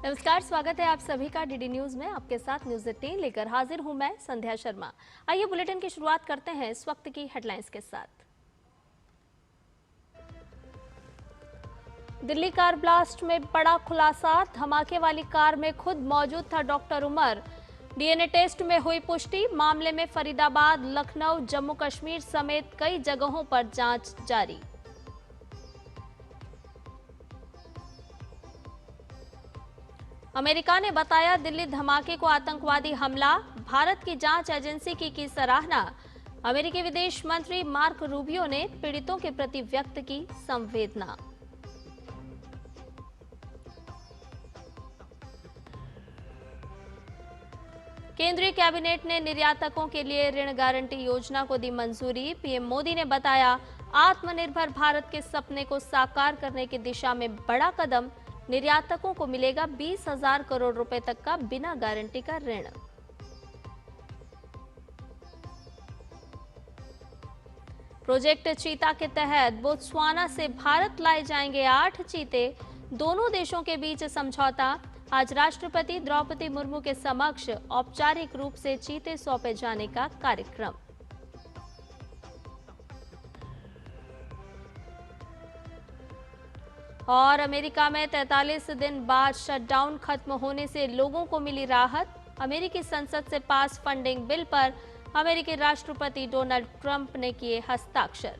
नमस्कार, स्वागत है आप सभी का डीडी न्यूज में। आपके साथ न्यूज 18 लेकर हाजिर हूं मैं संध्या शर्मा। आइए बुलेटिन की शुरुआत करते हैं इस वक्त की हेडलाइंस के साथ। दिल्ली कार ब्लास्ट में बड़ा खुलासा, धमाके वाली कार में खुद मौजूद था डॉक्टर उमर। डीएनए टेस्ट में हुई पुष्टि, मामले में फरीदाबाद, लखनऊ, जम्मू कश्मीर समेत कई जगहों पर जांच जारी। अमेरिका ने बताया दिल्ली धमाके को आतंकवादी हमला, भारत की जांच एजेंसी की सराहना। अमेरिकी विदेश मंत्री मार्क रूबियो ने पीड़ितों के प्रति व्यक्त की संवेदना। केंद्रीय कैबिनेट ने निर्यातकों के लिए ऋण गारंटी योजना को दी मंजूरी। पीएम मोदी ने बताया आत्मनिर्भर भारत के सपने को साकार करने की दिशा में बड़ा कदम, निर्यातकों को मिलेगा 20,000 करोड़ रुपए तक का बिना गारंटी का ऋण। प्रोजेक्ट चीता के तहत बोत्सवाना से भारत लाए जाएंगे 8 चीते, दोनों देशों के बीच समझौता। आज राष्ट्रपति द्रौपदी मुर्मू के समक्ष औपचारिक रूप से चीते सौंपे जाने का कार्यक्रम। और अमेरिका में 43 दिन बाद शटडाउन खत्म होने से लोगों को मिली राहत। अमेरिकी संसद से पास फंडिंग बिल पर अमेरिकी राष्ट्रपति डोनाल्ड ट्रंप ने किए हस्ताक्षर।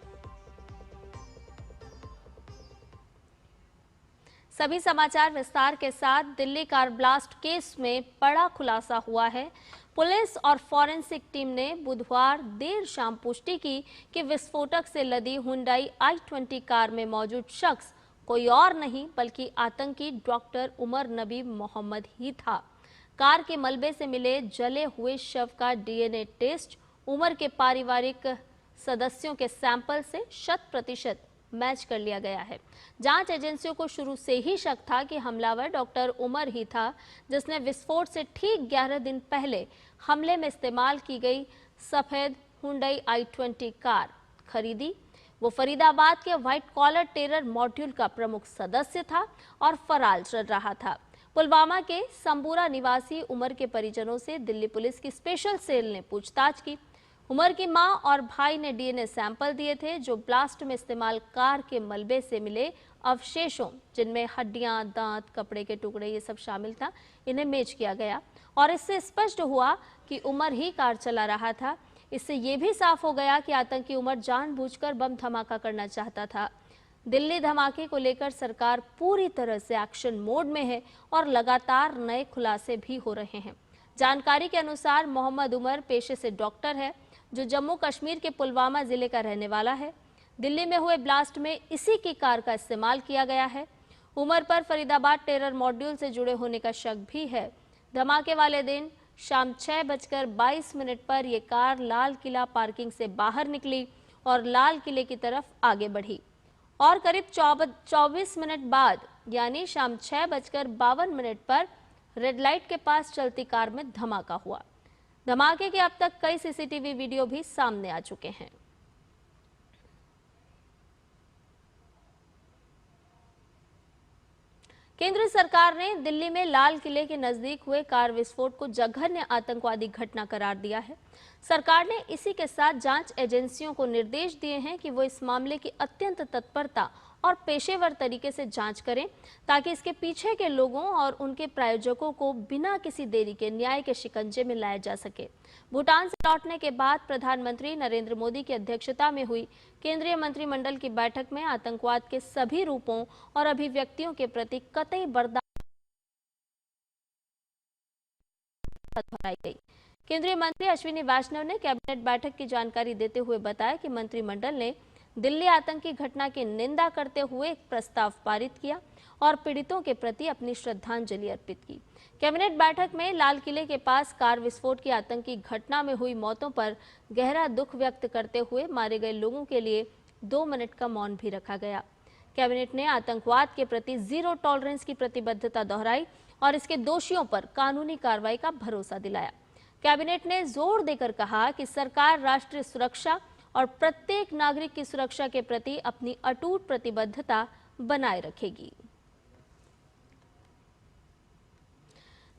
सभी समाचार विस्तार के साथ। दिल्ली कार ब्लास्ट केस में बड़ा खुलासा हुआ है। पुलिस और फॉरेंसिक टीम ने बुधवार देर शाम पुष्टि की कि विस्फोटक से लदी हुंडई i20 कार में मौजूद शख्स कोई और नहीं बल्कि आतंकी डॉक्टर उमर नबी मोहम्मद ही था। कार के मलबे से मिले जले हुए शव का डीएनए टेस्ट उमर के पारिवारिक सदस्यों के सैंपल से 100% मैच कर लिया गया है। जांच एजेंसियों को शुरू से ही शक था कि हमलावर डॉक्टर उमर ही था, जिसने विस्फोट से ठीक 11 दिन पहले हमले में इस्तेमाल की गई सफेद हुंडई i20 कार खरीदी। वो फरीदाबाद के व्हाइट कॉलर टेरर मॉड्यूल का प्रमुख सदस्य था और फरार चल रहा था। पुलवामा के संबूरा निवासी उमर के परिजनों से दिल्ली पुलिस की स्पेशल सेल ने पूछताछ की। उमर की मां और भाई ने डीएनए सैंपल दिए थे, जो ब्लास्ट में इस्तेमाल कार के मलबे से मिले अवशेषों, जिनमें हड्डियां, दांत, कपड़े के टुकड़े ये सब शामिल था, इन्हें मैच किया गया और इससे स्पष्ट हुआ कि उमर ही कार चला रहा था। इससे ये भी साफ हो गया कि आतंकी उमर जानबूझकर बम धमाका करना चाहता था। दिल्ली धमाके को लेकर सरकार पूरी तरह से एक्शन मोड में है और लगातार नए खुलासे भी हो रहे हैं। जानकारी के अनुसार मोहम्मद उमर पेशे से डॉक्टर है, जो जम्मू कश्मीर के पुलवामा जिले का रहने वाला है। दिल्ली में हुए ब्लास्ट में इसी की कार का इस्तेमाल किया गया है। उमर पर फरीदाबाद टेरर मॉड्यूल से जुड़े होने का शक भी है। धमाके वाले दिन शाम 6:22 पर यह कार लाल किला पार्किंग से बाहर निकली और लाल किले की तरफ आगे बढ़ी और करीब 24 मिनट बाद यानी शाम 6:52 पर रेड लाइट के पास चलती कार में धमाका हुआ। धमाके के अब तक कई सीसीटीवी वीडियो भी सामने आ चुके हैं। केंद्र सरकार ने दिल्ली में लाल किले के नजदीक हुए कार विस्फोट को जघन्य आतंकवादी घटना करार दिया है। सरकार ने इसी के साथ जांच एजेंसियों को निर्देश दिए हैं कि वो इस मामले की अत्यंत तत्परता और पेशेवर तरीके से जांच करें, ताकि इसके पीछे के लोगों और उनके प्रायोजकों को बिना किसी देरी के न्याय के शिकंजे में लाया जा सके। भूटान से लौटने के बाद प्रधानमंत्री नरेंद्र मोदी की अध्यक्षता में हुई केंद्रीय मंत्रिमंडल की बैठक में आतंकवाद के सभी रूपों और अभिव्यक्तियों के प्रति कतई बर्दाश्त दोहराई गई। केंद्रीय मंत्री अश्विनी वैष्णव ने कैबिनेट बैठक की जानकारी देते हुए बताया कि मंत्रिमंडल ने दिल्ली आतंकी घटना की निंदा करते हुए एक प्रस्ताव पारित किया और पीड़ितों के प्रति अपनी श्रद्धांजलि अर्पित की। कैबिनेट बैठक में लाल किले के पास कार विस्फोट की आतंकी घटना में हुई मौतों पर गहरा दुख व्यक्त करते हुए मारे गए लोगों के लिए 2 मिनट का मौन भी रखा गया। कैबिनेट ने आतंकवाद के प्रति जीरो टॉलरेंस की प्रतिबद्धता दोहराई और इसके दोषियों पर कानूनी कार्रवाई का भरोसा दिलाया। कैबिनेट ने जोर देकर कहा कि सरकार राष्ट्रीय सुरक्षा और प्रत्येक नागरिक की सुरक्षा के प्रति अपनी अटूट प्रतिबद्धता बनाए रखेगी।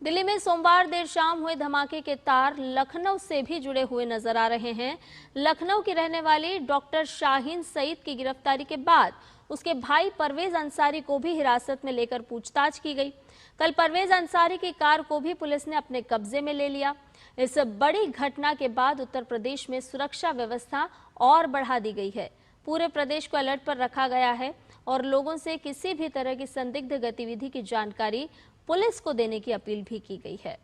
दिल्ली में सोमवार देर शाम हुए धमाके के तार लखनऊ से भी जुड़े हुए नजर आ रहे हैं। लखनऊ की रहने वाली डॉक्टर शाहीन सईद की गिरफ्तारी के बाद उसके भाई परवेज अंसारी को भी हिरासत में लेकर पूछताछ की गई। कल परवेज अंसारी की कार को भी पुलिस ने अपने कब्जे में ले लिया। इस बड़ी घटना के बाद उत्तर प्रदेश में सुरक्षा व्यवस्था और बढ़ा दी गई है। पूरे प्रदेश को अलर्ट पर रखा गया है और लोगों से किसी भी तरह की संदिग्ध गतिविधि की जानकारी पुलिस को देने की अपील भी की गई है।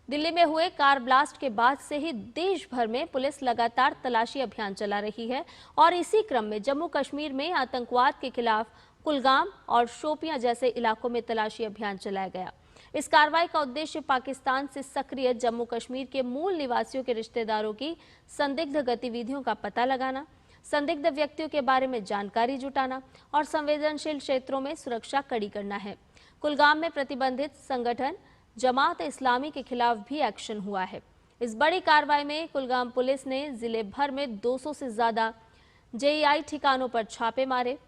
दिल्ली में हुए कार ब्लास्ट के बाद से ही देश भर में पुलिस लगातार तलाशी अभियान चला रही है और इसी क्रम में जम्मू कश्मीर में आतंकवाद के खिलाफ कुलगाम और शोपियां जैसे इलाकों में तलाशी अभियान चलाया गया। इस कार्रवाई का उद्देश्य पाकिस्तान से सक्रिय जम्मू कश्मीर के मूल निवासियों के रिश्तेदारों की संदिग्ध गतिविधियों का पता लगाना, संदिग्ध व्यक्तियों के बारे में जानकारी जुटाना और संवेदनशील क्षेत्रों में सुरक्षा कड़ी करना है। कुलगाम में प्रतिबंधित संगठन जमात इस्लामी के खिलाफ भी एक्शन हुआ है। इस बड़ी कार्रवाई में कुलगाम पुलिस ने जिले भर में 200 से ज्यादा जेईआई ठिकानों पर छापे मारे।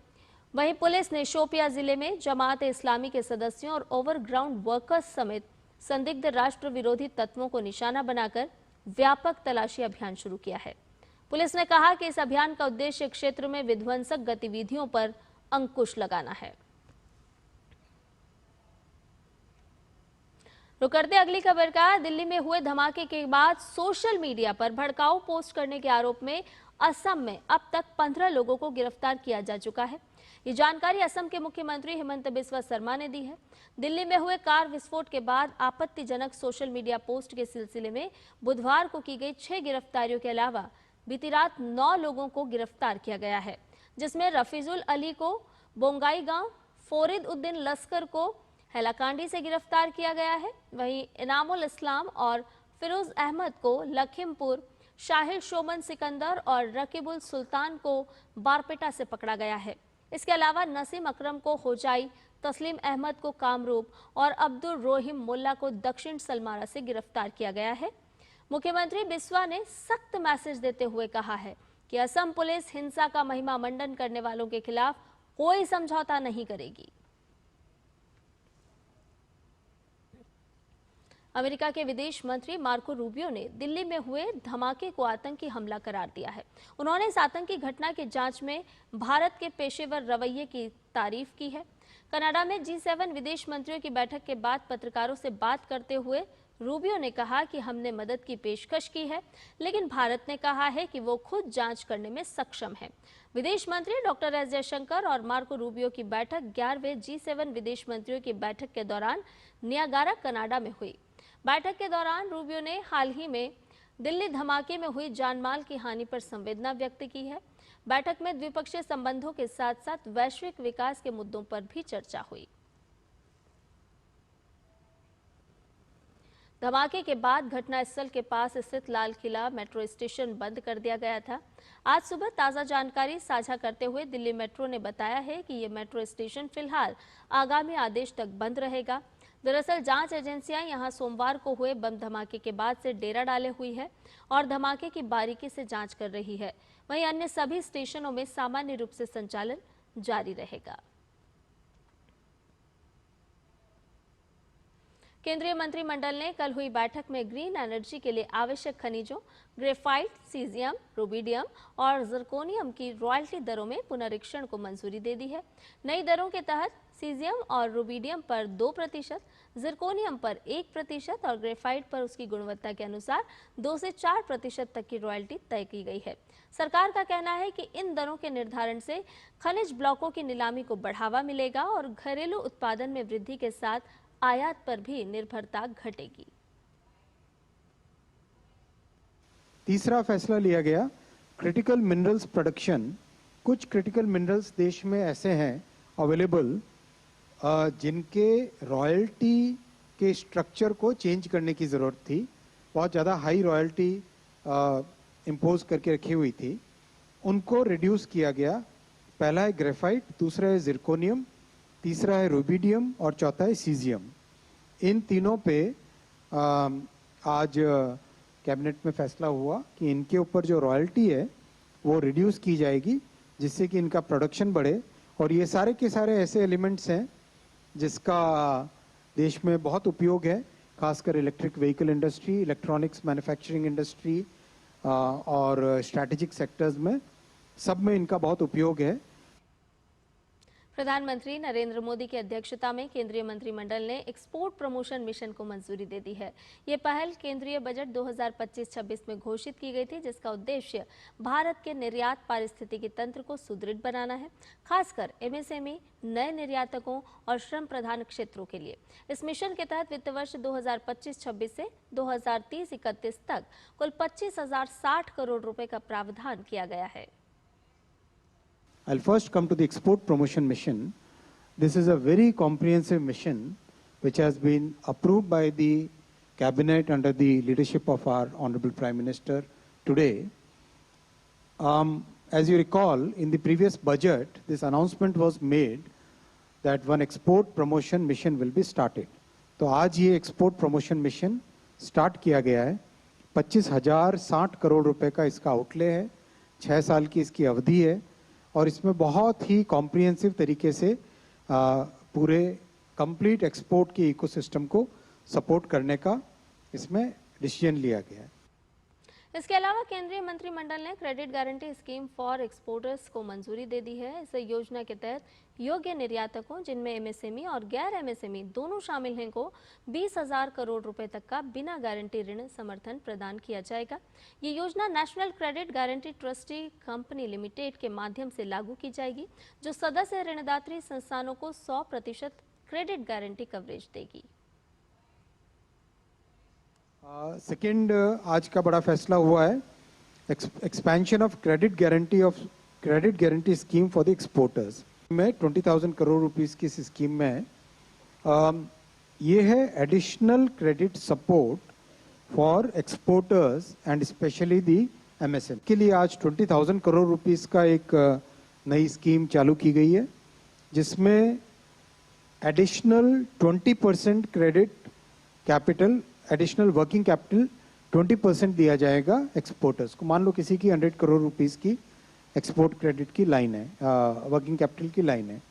वहीं पुलिस ने शोपिया जिले में जमात इस्लामी के सदस्यों और ओवरग्राउंड वर्कर्स समेत संदिग्ध राष्ट्र विरोधी तत्वों को निशाना बनाकर व्यापक तलाशी अभियान शुरू किया है। पुलिस ने कहा कि इस अभियान का उद्देश्य क्षेत्र में विध्वंसक गतिविधियों पर अंकुश लगाना है। रुक करते अगली खबर का। दिल्ली में हुए धमाके के बाद सोशल मीडिया पर भड़काऊ पोस्ट करने के आरोप में असम में अब तक 15 लोगों को गिरफ्तार किया जा चुका है। ये जानकारी असम के मुख्यमंत्री हिमंत बिस्वा शर्मा ने दी है। दिल्ली में हुए कार विस्फोट के बाद आपत्तिजनक सोशल मीडिया पोस्ट के सिलसिले में बुधवार को की गई 6 गिरफ्तारियों के अलावा बीती रात 9 लोगों को गिरफ्तार किया गया है, जिसमें रफीजुल अली को बोंगाई गांव, फोरिद उद्दीन लश्कर को हैलाकांडी से गिरफ्तार किया गया है। वहीं इनामुल इस्लाम और फिरोज अहमद को लखीमपुर, शाहिर शोमन सिकंदर और रकीबुल सुल्तान को बारपेटा से पकड़ा गया है। इसके अलावा नसीम अकरम को होजाई, तस्लीम अहमद को कामरूप और अब्दुल रोहिम मुल्ला को दक्षिण सलमारा से गिरफ्तार किया गया है। मुख्यमंत्री बिस्वा ने सख्त मैसेज देते हुए कहा है कि असम पुलिस हिंसा का महिमा मंडन करने वालों के खिलाफ कोई समझौता नहीं करेगी। अमेरिका के विदेश मंत्री मार्को रूबियो ने दिल्ली में हुए धमाके को आतंकी हमला करार दिया है। उन्होंने इस आतंकी घटना की जांच में भारत के पेशेवर रवैये की तारीफ की है। कनाडा में G7 विदेश मंत्रियों की बैठक के बाद पत्रकारों से बात करते हुए रूबियो ने कहा कि हमने मदद की पेशकश की है, लेकिन भारत ने कहा है कि वो खुद जांच करने में सक्षम है। विदेश मंत्री डॉक्टर एस जयशंकर और मार्को रूबियो की बैठक 11वें G7 विदेश मंत्रियों की बैठक के दौरान नियागारा, कनाडा में हुई। बैठक के दौरान रूबियो ने हाल ही में दिल्ली धमाके में हुई जानमाल की हानि पर संवेदना व्यक्त की है। बैठक में द्विपक्षीय संबंधों के साथ साथ वैश्विक विकास के मुद्दों पर भी चर्चा हुई। धमाके के बाद घटनास्थल के पास स्थित लाल किला मेट्रो स्टेशन बंद कर दिया गया था। आज सुबह ताज़ा जानकारी साझा करते हुए दिल्ली मेट्रो ने बताया है कि ये मेट्रो स्टेशन फिलहाल आगामी आदेश तक बंद रहेगा। दरअसल जांच एजेंसियां यहां सोमवार को हुए बम धमाके के बाद से डेरा डाले हुई है और धमाके की बारीकी से जांच कर रही है। वहीं अन्य सभी स्टेशनों में सामान्य रूप से संचालन जारी रहेगा। केंद्रीय मंत्रिमंडल ने कल हुई बैठक में ग्रीन एनर्जी के लिए आवश्यक खनिजों ग्रेफाइट, सीजियम, रुबिडियम और जिरकोनियम की रॉयल्टी दरों में पुनरीक्षण को मंजूरी दे दी है। नई दरों के तहत सीजियम और रुबिडियम पर 2%, जिरकोनियम पर 1% और ग्रेफाइट पर उसकी गुणवत्ता के अनुसार 2 से 4% तक की रॉयल्टी तय की गई है। सरकार का कहना है कि इन दरों के निर्धारण से खनिज ब्लॉकों की नीलामी को बढ़ावा मिलेगा और घरेलू उत्पादन में वृद्धि के साथ आयात पर भी निर्भरता घटेगी। तीसरा फैसला लिया गया, क्रिटिकल मिनरल्स प्रोडक्शन। कुछ क्रिटिकल मिनरल्स देश में ऐसे हैं अवेलेबल जिनके रॉयल्टी के स्ट्रक्चर को चेंज करने की ज़रूरत थी। बहुत ज़्यादा हाई रॉयल्टी इम्पोज करके रखी हुई थी, उनको रिड्यूस किया गया। पहला है ग्रेफाइट, दूसरा है जिरकोनियम, तीसरा है रुबिडियम और चौथा है सीजियम। इन तीनों पे आज कैबिनेट में फैसला हुआ कि इनके ऊपर जो रॉयल्टी है वो रिड्यूस की जाएगी, जिससे कि इनका प्रोडक्शन बढ़े और ये सारे के सारे ऐसे एलिमेंट्स हैं जिसका देश में बहुत उपयोग है, खासकर electric vehicle industry, electronics manufacturing industry और स्ट्रैटेजिक सेक्टर्स में, सब में इनका बहुत उपयोग है। प्रधानमंत्री नरेंद्र मोदी की अध्यक्षता में केंद्रीय मंत्रिमंडल ने एक्सपोर्ट प्रमोशन मिशन को मंजूरी दे दी है। ये पहल केंद्रीय बजट 2025-26 में घोषित की गई थी, जिसका उद्देश्य भारत के निर्यात पारिस्थितिकी तंत्र को सुदृढ़ बनाना है, खासकर एमएसएमई, नए निर्यातकों और श्रम प्रधान क्षेत्रों के लिए। इस मिशन के तहत वित्त वर्ष 2025-26 से 2030-31 तक कुल 25,060 करोड़ रुपए का प्रावधान किया गया है। I'll first come to the export promotion mission. This is a very comprehensive mission which has been approved by the cabinet under the leadership of our Honorable Prime Minister today. As you recall, in the previous budget, this announcement was made that one export promotion mission will be started. तो आज ये export promotion mission start किया गया है। 25,060 करोड़ रुपए का इसका outlay है, 6 साल की इसकी अवधि है और इसमें बहुत ही कॉम्प्रिहेंसिव तरीके से पूरे कंप्लीट एक्सपोर्ट के इकोसिस्टम को सपोर्ट करने का इसमें डिसीजन लिया गया है। इसके अलावा केंद्रीय मंत्रिमंडल ने credit guarantee scheme for exporters को मंजूरी दे दी है। इस योजना के तहत योग्य निर्यातकों, जिनमें एमएसएमई और गैर एमएसएमई दोनों शामिल हैं, को 20,000 करोड़ रुपए तक का बिना गारंटी ऋण समर्थन प्रदान किया जाएगा। ये योजना national credit guarantee trustee company limited के माध्यम से लागू की जाएगी, जो सदस्य ऋणदात्री संस्थानों को 100% क्रेडिट गारंटी कवरेज देगी। सेकेंड आज का बड़ा फैसला हुआ है expansion of credit guarantee scheme for the exporters में 20,000 करोड़ रुपीस की इस स्कीम में ये है additional credit support for exporters and specially the MSM के लिए आज 20,000 करोड़ रुपीस का एक नई स्कीम चालू की गई है, जिसमें additional 20% credit capital, additional working capital 20% दिया जाएगा एक्सपोर्टर्स को। मान लो किसी की 100 करोड़ रुपीस की एक्सपोर्ट क्रेडिट की लाइन है, वर्किंग कैपिटल की लाइन है,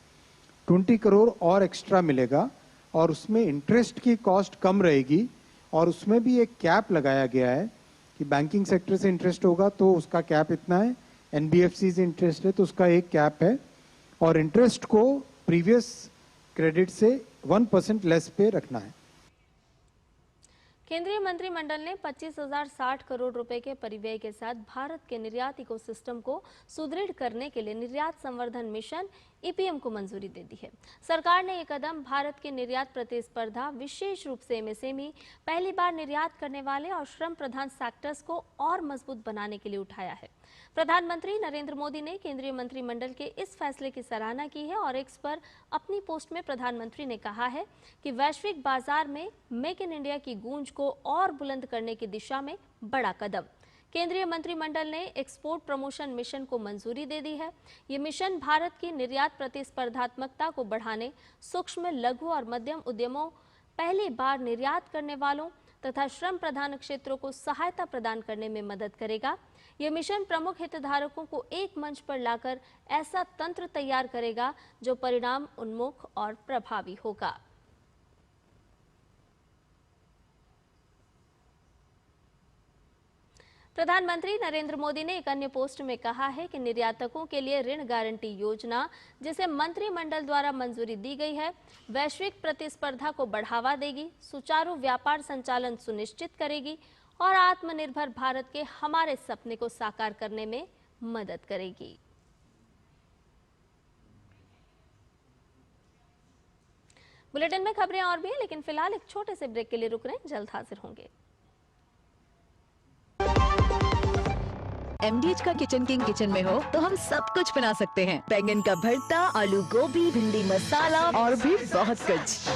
20 करोड़ और एक्स्ट्रा मिलेगा और उसमें इंटरेस्ट की कॉस्ट कम रहेगी और उसमें भी एक कैप लगाया गया है कि बैंकिंग सेक्टर से इंटरेस्ट होगा तो उसका कैप इतना है, एनबीएफसी से इंटरेस्ट है तो उसका एक कैप है और इंटरेस्ट को प्रीवियस क्रेडिट से 1% लेस पे रखना है। केंद्रीय मंत्रिमंडल ने 25,060 करोड़ रुपए के परिव्यय के साथ भारत के निर्यात इकोसिस्टम को सुदृढ़ करने के लिए निर्यात संवर्धन मिशन ईपीएम को मंजूरी दे दी है। सरकार ने यह कदम भारत की निर्यात प्रतिस्पर्धा, विशेष रूप से एमएसएमई, पहली बार निर्यात करने वाले और श्रम प्रधान सेक्टर्स को और मजबूत बनाने के लिए उठाया है। प्रधानमंत्री नरेंद्र मोदी ने केंद्रीय मंत्रिमंडल के इस फैसले की सराहना की है और एक्स पर अपनी पोस्ट में प्रधानमंत्री ने कहा है कि वैश्विक बाजार में मेक इन इंडिया की गूंज को और बुलंद करने की दिशा में बड़ा कदम। केंद्रीय मंत्रिमंडल ने एक्सपोर्ट प्रमोशन मिशन को मंजूरी दे दी है। ये मिशन भारत की निर्यात प्रतिस्पर्धात्मकता को बढ़ाने, सूक्ष्म, लघु और मध्यम उद्यमों, पहली बार निर्यात करने वालों तथा श्रम प्रधान क्षेत्रों को सहायता प्रदान करने में मदद करेगा। यह मिशन प्रमुख हितधारकों को एक मंच पर लाकर ऐसा तंत्र तैयार करेगा जो परिणाम उन्मुख और प्रभावी होगा। प्रधानमंत्री नरेंद्र मोदी ने एक अन्य पोस्ट में कहा है कि निर्यातकों के लिए ऋण गारंटी योजना, जिसे मंत्रिमंडल द्वारा मंजूरी दी गई है, वैश्विक प्रतिस्पर्धा को बढ़ावा देगी, सुचारू व्यापार संचालन सुनिश्चित करेगी और आत्मनिर्भर भारत के हमारे सपने को साकार करने में मदद करेगी। बुलेटिन में खबरें और भी हैं, लेकिन फिलहाल एक छोटे से ब्रेक के लिए रुक रहे हैं। जल्द हाजिर होंगे। MDH का किचन किंग किचन में हो तो हम सब कुछ बना सकते हैं। बैंगन का भरता, आलू गोभी, भिंडी मसाला और भी बहुत कुछ।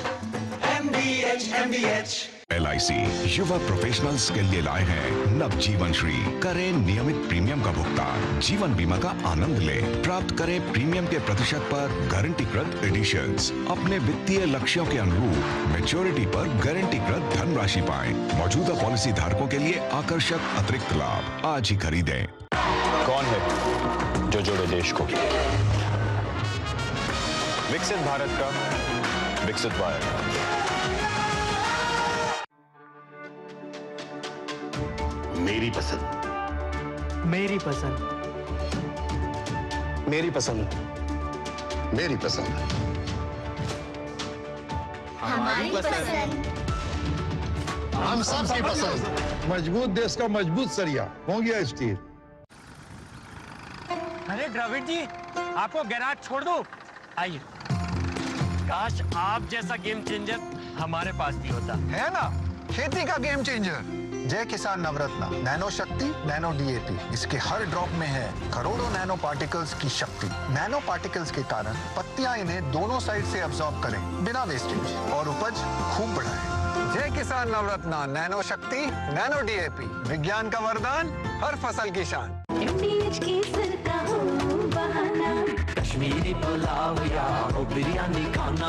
MDH LIC युवा प्रोफेशनल्स के लिए लाए हैं नवजीवन श्री। करें नियमित प्रीमियम का भुगतान, जीवन बीमा का आनंद लें, प्राप्त करें प्रीमियम के प्रतिशत पर गारंटीकृत एडिशंस। अपने वित्तीय लक्ष्यों के अनुरूप मैच्योरिटी पर गारंटीकृत धनराशि पाएं। मौजूदा पॉलिसी धारकों के लिए आकर्षक अतिरिक्त लाभ आज ही खरीदें। कौन है जो जोड़े देश को? विकसित भारत का विकसित भारत। मेरी पसंद, मेरी पसंद, मेरी पसंद, मेरी पसंद, हमारी पसंद, हम सबकी पसंद। मजबूत देश का मजबूत सरिया हो गया स्टील। अरे द्रविड़ जी, आपको गैराज छोड़ दो, आइए। काश आप जैसा गेम चेंजर हमारे पास भी होता। है ना, खेती का गेम चेंजर। जय किसान नवरत्न नैनो शक्ति नैनो डीएपी, इसके हर ड्रॉप में है करोड़ों नैनो पार्टिकल्स की शक्ति। नैनो पार्टिकल्स के कारण पत्तियां इन्हें दोनों साइड से अब्सॉर्ब करें बिना वेस्टेज और उपज खूब बढ़ाएं। जय किसान नवरत्न नैनो शक्ति नैनो डीएपी, विज्ञान का वरदान, हर फसल की शान। कश्मीरी पुलाव या हो बिरयानी खाना,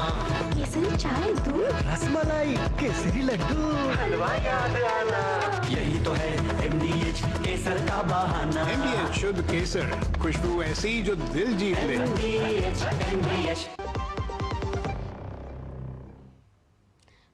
केसरी चाय दूध, रसमलाई केसरी लड्डू, हलवा याद आना, यही तो है MDH केसर का बहाना। MDH शुद्ध केसर, खुशबू ऐसी जो दिल जीत ले। MDH।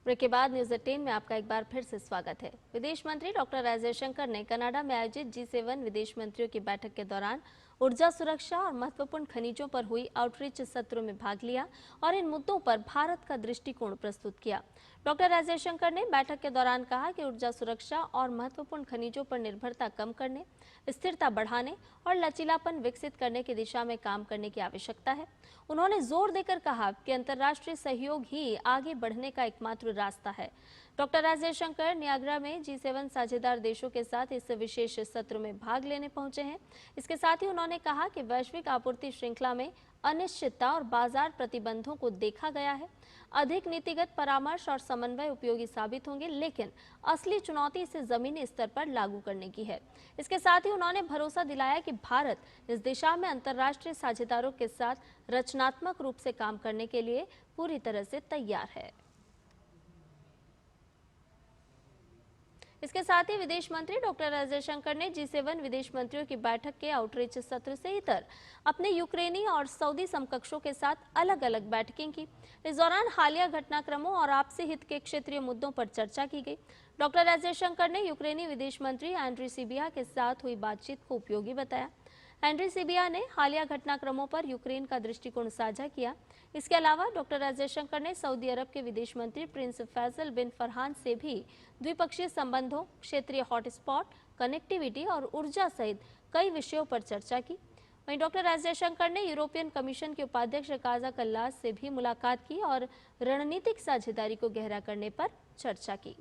ब्रेक के बाद न्यूज 18 में आपका एक बार फिर से स्वागत है। विदेश मंत्री डॉक्टर एस जयशंकर ने कनाडा में आयोजित G7 विदेश मंत्रियों की बैठक के दौरान ऊर्जा सुरक्षा और महत्वपूर्ण खनिजों पर हुई आउटरीच सत्रों में भाग लिया और इन मुद्दों पर भारत का दृष्टिकोण प्रस्तुत किया। डॉक्टर एस जयशंकर ने बैठक के दौरान कहा कि ऊर्जा सुरक्षा और महत्वपूर्ण खनिजों पर निर्भरता कम करने, स्थिरता बढ़ाने और लचीलापन विकसित करने की दिशा में काम करने की आवश्यकता है। उन्होंने जोर देकर कहा कि अंतर्राष्ट्रीय सहयोग ही आगे बढ़ने का एकमात्र रास्ता है। डॉक्टर एस जयशंकर नियाग्रा में G7 साझेदार देशों के साथ इस विशेष सत्र में भाग लेने पहुंचे हैं। इसके साथ ही उन्होंने कहा कि वैश्विक आपूर्ति श्रृंखला में अनिश्चितता और बाजार प्रतिबंधों को देखा गया है। अधिक नीतिगत परामर्श और समन्वय उपयोगी साबित होंगे, लेकिन असली चुनौती इसे जमीनी स्तर पर लागू करने की है। इसके साथ ही उन्होंने भरोसा दिलाया कि भारत इस दिशा में अंतर्राष्ट्रीय साझेदारों के साथ रचनात्मक रूप से काम करने के लिए पूरी तरह से तैयार है। इसके साथ ही विदेश मंत्री डॉक्टर एस जयशंकर ने G7 विदेश मंत्रियों की बैठक के आउटरीच सत्र से इतर अपने यूक्रेनी और सऊदी समकक्षों के साथ अलग अलग बैठकें की। इस दौरान हालिया घटनाक्रमों और आपसी हित के क्षेत्रीय मुद्दों पर चर्चा की गई। डॉक्टर एस जयशंकर ने यूक्रेनी विदेश मंत्री एंड्री सिबिया के साथ हुई बातचीत को उपयोगी बताया। एंड्री सिबिया ने हालिया घटनाक्रमों पर यूक्रेन का दृष्टिकोण साझा किया। इसके अलावा डॉक्टर एस जयशंकर ने सऊदी अरब के विदेश मंत्री प्रिंस फैसल बिन फरहान से भी द्विपक्षीय संबंधों, क्षेत्रीय हॉटस्पॉट, कनेक्टिविटी और ऊर्जा सहित कई विषयों पर चर्चा की। वहीं डॉक्टर एस जयशंकर ने यूरोपियन कमीशन के उपाध्यक्ष काजा कल्लास से भी मुलाकात की और रणनीतिक साझेदारी को गहरा करने पर चर्चा की।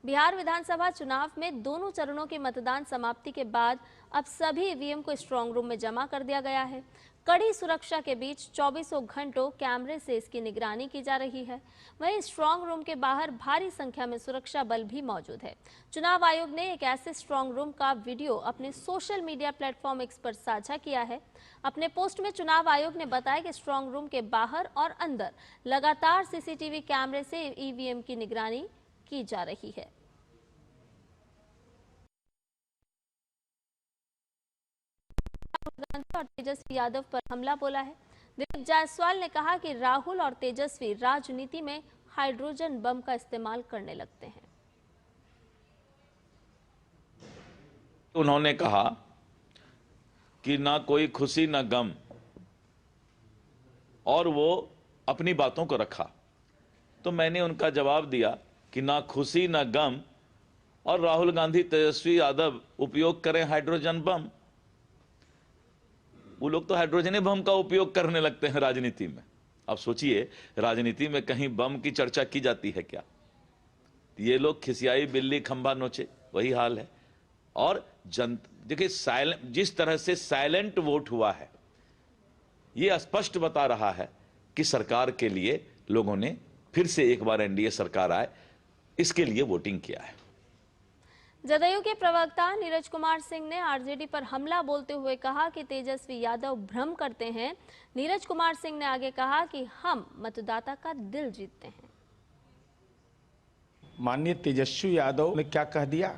बिहार विधानसभा चुनाव में दोनों चरणों के मतदान समाप्ति के बाद अब सभी ईवीएम को स्ट्रांग रूम में जमा कर दिया गया है। कड़ी सुरक्षा के बीच 24 घंटों कैमरे से इसकी निगरानी की जा रही है। वहीं स्ट्रांग रूम के बाहर भारी संख्या में सुरक्षा बल भी मौजूद है। चुनाव आयोग ने एक ऐसे स्ट्रांग रूम का वीडियो अपने सोशल मीडिया प्लेटफॉर्म X पर साझा किया है। अपने पोस्ट में चुनाव आयोग ने बताया कि स्ट्रांग रूम के बाहर और अंदर लगातार CCTV कैमरे से ईवीएम की निगरानी की जा रही है। और तेजस्वी यादव पर हमला बोला है। दिलीप जायसवाल ने कहा कि राहुल और तेजस्वी राजनीति में हाइड्रोजन बम का इस्तेमाल करने लगते हैं। उन्होंने कहा कि ना कोई खुशी ना गम, और वो अपनी बातों को रखा। तो मैंने उनका जवाब दिया कि ना खुशी ना गम, और राहुल गांधी तेजस्वी यादव उपयोग करें हाइड्रोजन बम। वो लोग तो हाइड्रोजन बम का उपयोग करने लगते हैं राजनीति में। अब सोचिए, राजनीति में कहीं बम की चर्चा की जाती है क्या? ये लोग खिसियाई बिल्ली खंभा नोचे, वही हाल है। और देखिए, जिस तरह से साइलेंट वोट हुआ है, ये स्पष्ट बता रहा है कि सरकार के लिए लोगों ने फिर से एक बार एनडीए सरकार आए, इसके लिए वोटिंग किया है। जदयू के प्रवक्ता नीरज कुमार सिंह ने आरजेडी पर हमला बोलते हुए कहा कि तेजस्वी यादव भ्रम करते हैं। नीरज कुमार सिंह ने आगे कहा कि हम मतदाता का दिल जीतते हैं। माननीय तेजस्वी यादव ने क्या कह दिया?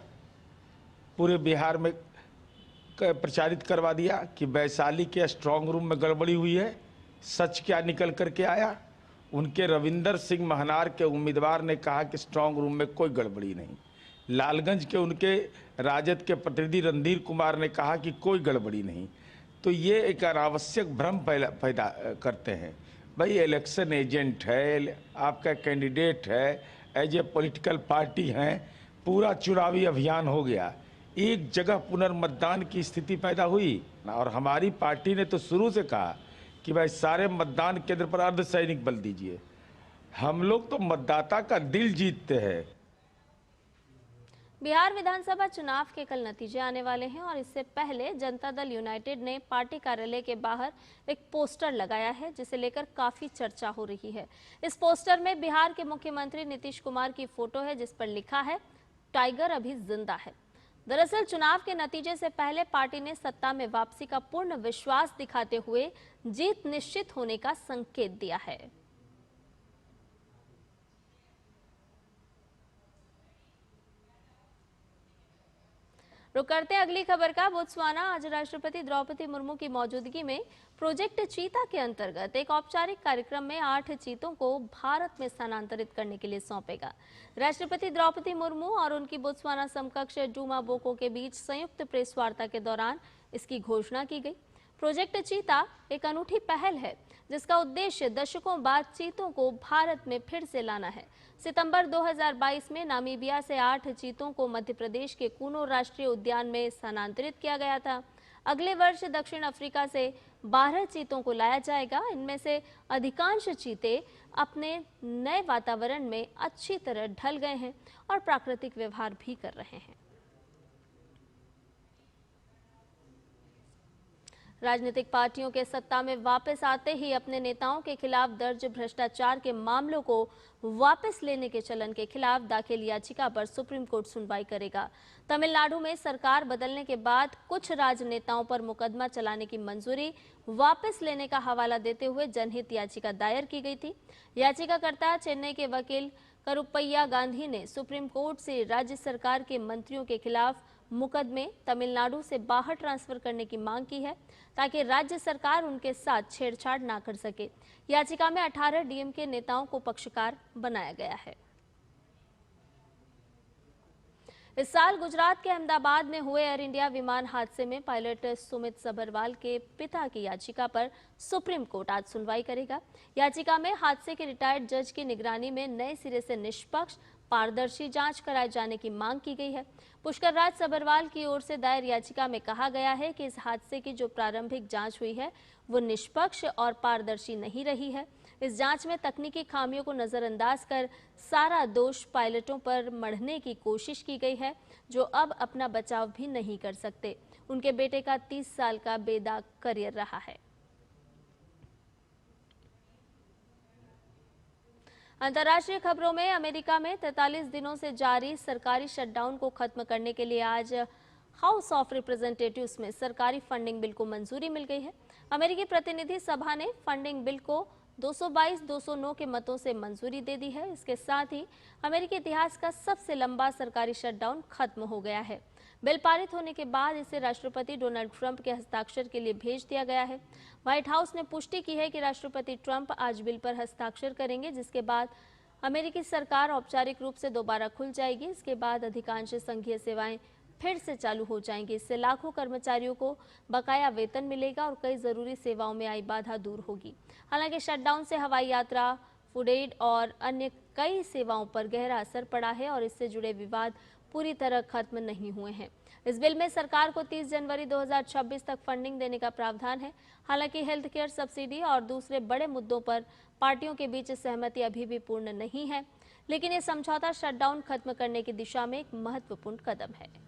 पूरे बिहार में प्रचारित करवा दिया कि वैशाली के स्ट्रांग रूम में गड़बड़ी हुई है। सच क्या निकल करके आया? उनके रविंदर सिंह महनार के उम्मीदवार ने कहा कि स्ट्रांग रूम में कोई गड़बड़ी नहीं। लालगंज के उनके राजद के प्रतिनिधि रणधीर कुमार ने कहा कि कोई गड़बड़ी नहीं। तो ये एक अनावश्यक भ्रम पैदा करते हैं। भाई इलेक्शन एजेंट है, आपका कैंडिडेट है, एज ए पॉलिटिकल पार्टी है, पूरा चुनावी अभियान हो गया, एक जगह पुनर्मतदान की स्थिति पैदा हुई और हमारी पार्टी ने तो शुरू से कहा कि भाई सारे मतदान केंद्र पर अर्धसैनिक बल दीजिए। हम लोग तो मतदाता का दिल जीतते हैं। बिहार विधानसभा चुनाव के कल नतीजे आने वाले हैं और इससे पहले जनता दल यूनाइटेड ने पार्टी कार्यालय के बाहर एक पोस्टर लगाया है, जिसे लेकर काफी चर्चा हो रही है। इस पोस्टर में बिहार के मुख्यमंत्री नीतीश कुमार की फोटो है, जिस पर लिखा है टाइगर अभी जिंदा है। दरअसल चुनाव के नतीजे से पहले पार्टी ने सत्ता में वापसी का पूर्ण विश्वास दिखाते हुए जीत निश्चित होने का संकेत दिया है। रुक करते हैं अगली खबर का। बोत्सवाना आज राष्ट्रपति द्रौपदी मुर्मू की मौजूदगी में प्रोजेक्ट चीता के अंतर्गत एक औपचारिक कार्यक्रम में 8 चीतों को भारत में स्थानांतरित करने के लिए सौंपेगा। राष्ट्रपति द्रौपदी मुर्मू और उनकी बोत्सवाना समकक्ष डूमा बोको के बीच संयुक्त प्रेस वार्ता के दौरान इसकी घोषणा की गई। प्रोजेक्ट चीता एक अनूठी पहल है, जिसका उद्देश्य दशकों बाद चीतों को भारत में फिर से लाना है। सितंबर 2022 में नामीबिया से 8 चीतों को मध्य प्रदेश के कूनो राष्ट्रीय उद्यान में स्थानांतरित किया गया था। अगले वर्ष दक्षिण अफ्रीका से 12 चीतों को लाया जाएगा। इनमें से अधिकांश चीते अपने नए वातावरण में अच्छी तरह ढल गए हैं और प्राकृतिक व्यवहार भी कर रहे हैं। राजनीतिक पार्टियों के सत्ता में वापस आते ही अपने नेताओं के खिलाफ दर्ज भ्रष्टाचार के मामलों को वापस लेने के चलन के खिलाफ दाखिल याचिका पर सुप्रीम कोर्ट सुनवाई करेगा। तमिलनाडु में सरकार बदलने के बाद कुछ राजनेताओं पर मुकदमा चलाने की मंजूरी वापस लेने का हवाला देते हुए जनहित याचिका दायर की गई थी। याचिकाकर्ता चेन्नई के वकील करुप्पैया गांधी ने सुप्रीम कोर्ट से राज्य सरकार के मंत्रियों के खिलाफ मुकदमे तमिलनाडु से बाहर ट्रांसफर करने की मांग की है, ताकि राज्य सरकार उनके साथ छेड़छाड़ ना कर सके। याचिका में 18 डीएमके नेताओं को पक्षकार बनाया गया है। इस साल गुजरात के अहमदाबाद में हुए एयर इंडिया विमान हादसे में पायलट सुमित सबरवाल के पिता की याचिका पर सुप्रीम कोर्ट आज सुनवाई करेगा। याचिका में हादसे के रिटायर्ड जज की निगरानी में नए सिरे से निष्पक्ष पारदर्शी जांच कराए जाने की मांग की गई है। पुष्कर राज सबरवाल की ओर से दायर याचिका में कहा गया है कि इस हादसे की जो प्रारंभिक जांच हुई है वो निष्पक्ष और पारदर्शी नहीं रही है। इस जांच में तकनीकी खामियों को नजरअंदाज कर सारा दोष पायलटों पर मढ़ने की कोशिश की गई है, जो अब अपना बचाव भी नहीं कर सकते। उनके बेटे का 30 साल का बेदाग करियर रहा है। अंतर्राष्ट्रीय खबरों में अमेरिका में 43 दिनों से जारी सरकारी शटडाउन को खत्म करने के लिए आज हाउस ऑफ रिप्रेजेंटेटिव्स में सरकारी फंडिंग बिल को मंजूरी मिल गई है। अमेरिकी प्रतिनिधि सभा ने फंडिंग बिल को 222-209 के मतों से मंजूरी दे दी है। इसके साथ ही अमेरिकी इतिहास का सबसे लंबा सरकारी शटडाउन खत्म हो गया है। बिल पारित होने के बाद इसे राष्ट्रपति डोनाल्ड ट्रंप के हस्ताक्षर के लिए भेज दिया गया है। व्हाइट हाउस ने पुष्टि की है कि राष्ट्रपति ट्रंप आज बिल पर हस्ताक्षर करेंगे, जिसके बाद अमेरिकी सरकार औपचारिक रूप से दोबारा खुल जाएगी। इसके बाद अधिकांश संघीय सेवाएं फिर से चालू हो जाएंगी। इससे लाखों कर्मचारियों को बकाया वेतन मिलेगा और कई जरूरी सेवाओं में आई बाधा दूर होगी। हालांकि शटडाउन से हवाई यात्रा, फूड एड और अन्य कई सेवाओं पर गहरा असर पड़ा है और इससे जुड़े विवाद पूरी तरह खत्म नहीं हुए हैं। इस बिल में सरकार को 30 जनवरी 2026 तक फंडिंग देने का प्रावधान है। हालांकि हेल्थ केयर सब्सिडी और दूसरे बड़े मुद्दों पर पार्टियों के बीच सहमति अभी भी पूर्ण नहीं है, लेकिन ये समझौता शटडाउन खत्म करने की दिशा में एक महत्वपूर्ण कदम है।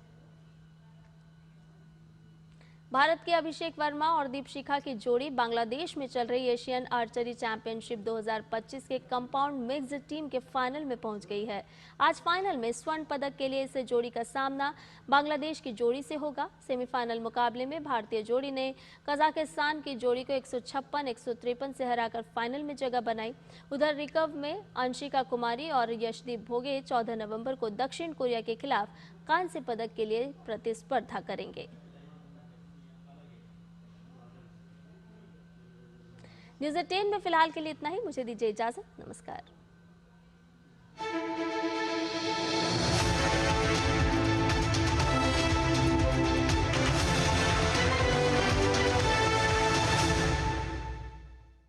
भारत के अभिषेक वर्मा और दीपशिखा की जोड़ी बांग्लादेश में चल रही एशियन आर्चरी चैंपियनशिप 2025 के कंपाउंड मिक्स्ड टीम के फाइनल में पहुंच गई है। आज फाइनल में स्वर्ण पदक के लिए इस जोड़ी का सामना बांग्लादेश की जोड़ी से होगा। सेमीफाइनल मुकाबले में भारतीय जोड़ी ने कजाकिस्तान की जोड़ी को 156-153 से हराकर फाइनल में जगह बनाई। उधर रिकर्व में अंशिका कुमारी और यशदीप भोगे 14 नवंबर को दक्षिण कोरिया के खिलाफ कांस्य पदक के लिए प्रतिस्पर्धा करेंगे। न्यूज़ 18 में फिलहाल के लिए इतना ही। मुझे दीजिए इजाजत। नमस्कार।